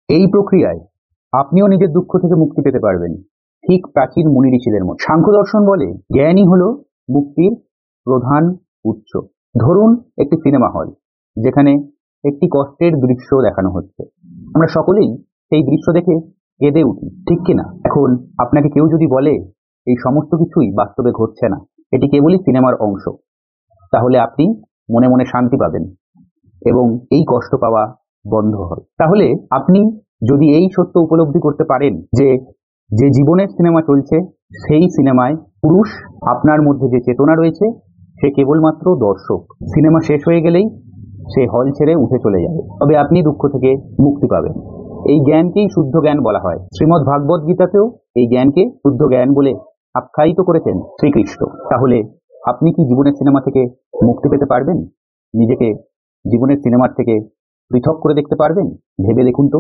এই প্রক্রিয়ায় আপনিও নিজের দুঃখ থেকে মুক্তি পেতে পারবেন, ঠিক প্রাচীন মুনি ঋষিদের মতো। সাংখ্য দর্শন বলে জ্ঞানই হলো মুক্তির প্রধান উৎস। ধরুন একটি সিনেমা হল, যেখানে একটি কষ্টের দৃশ্য দেখানো হচ্ছে। আমরা সকলেই সেই দৃশ্য দেখে কেঁদে উঠি, ঠিক কিনা? এখন আপনাকে কেউ যদি বলে এই সমস্ত কিছুই বাস্তবে ঘটছে না, এটি কেবলই সিনেমার অংশ, তাহলে আপনি মনে মনে শান্তি পাবেন এবং এই কষ্ট পাওয়া বন্ধ হবে। তাহলে আপনি যদি এই সত্য উপলব্ধি করতে পারেন যে যে জীবনের সিনেমা চলছে সেই সিনেমায় পুরুষ, আপনার মধ্যে যে চেতনা রয়েছে সে কেবলমাত্র দর্শক। সিনেমা শেষ হয়ে গেলেই সে হল ছেড়ে উঠে চলে যাবে, তবে আপনি দুঃখ থেকে মুক্তি পাবেন। এই জ্ঞানকেই শুদ্ধ জ্ঞান বলা হয়। শ্রীমদ্ ভাগবত গীতাতেও এই জ্ঞানকে শুদ্ধ জ্ঞান বলে আখ্যায়িত করেছেন শ্রীকৃষ্ণ। তাহলে আপনি কি জীবনের সিনেমা থেকে মুক্তি পেতে পারবেন? নিজেকে জীবনের সিনেমার থেকে পৃথক করে দেখতে পারবেন? ভেবে দেখুন তো।